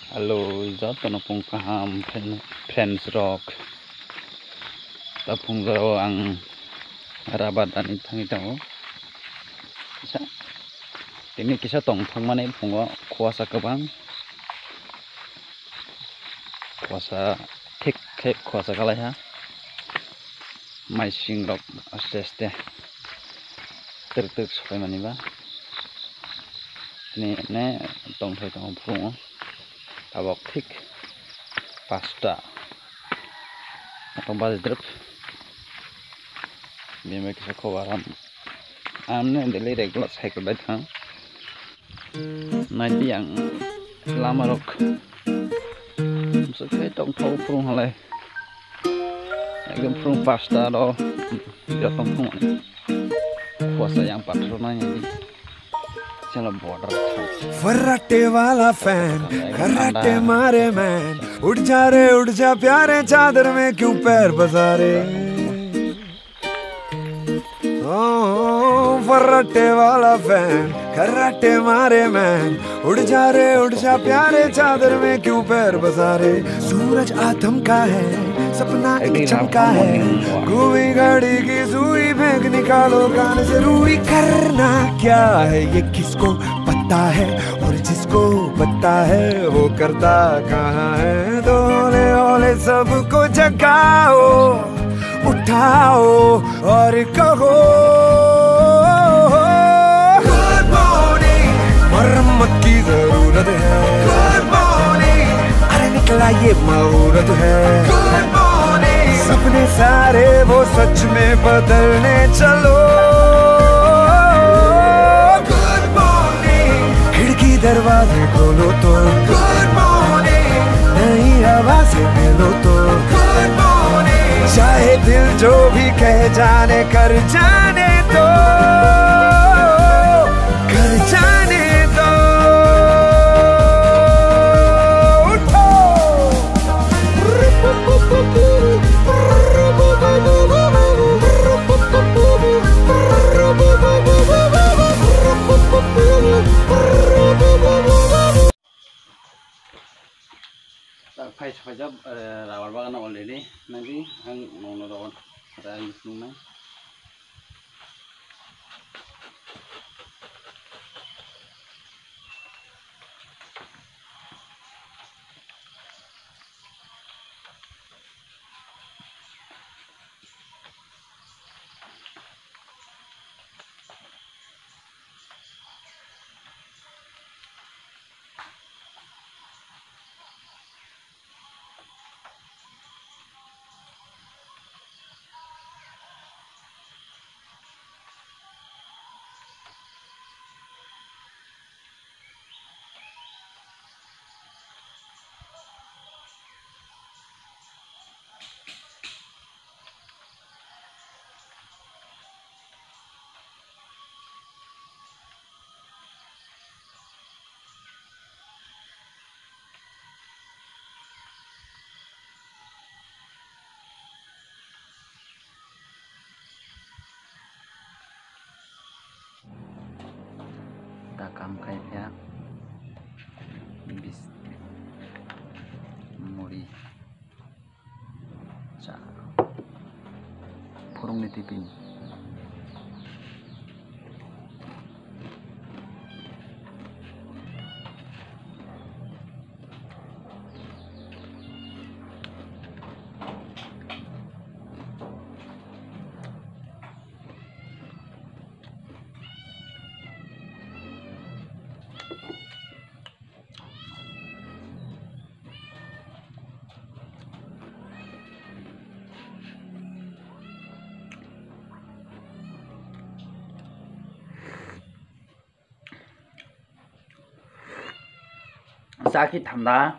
Halo, jatuh pung kaham friends rock. Tapung jaro ang rabat ani tangi tango. Bisa. Ini kisah tongfang mana pungo kuasa kebang. Kuasa tik kuasa kalai ha. Mai sing rock aste tertuk supaya mani ba. Ini tong pungo. Abok tik pasta atau balik drop dia mereka sekolah amne dari regular cycle datang nanti yang lama rok sesuai tong tahu prung halai yang prung pasta do dia tong prung puasa yang patronanya di चलो border फर्राटे वाला fan खर्राटे मारे man उड़ जा प्यारे चादर में क्यों पैर बसारे फर्राटे वाला फैन खर्राटे मारे मैन उड़ जा प्यारे चादर में क्यों पैर बसारे सूरज आथम का है सपना एक चमका है घूमी घड़ी की सुई फेंक निकालो कान से रूई करना क्या है ये किसको पता है और जिसको पता है वो करता कहाँ है दोले ओले सबको जगाओ उठाओ और कहो गुड मॉर्निंग मरम्मत की जरूरत है गुड मॉर्निंग अरे निकला ये मुहूर्त है सपने सारे वो सच में बदलने चलो गुड मॉर्निंग खिड़की दरवाजे खोलो तो गुड मॉर्निंग नई हवा से मिलो तो गुड मॉर्निंग चाहे दिल जो भी कह जाने कर जाने दो कर जाने दो Fai jab rawar bagan already nanti ang mau rawar ada yang sungai takam kayaknya bis muri sa purung nitipin sakit tanda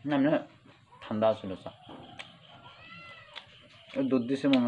namanya tanda sudah sa दूध से मन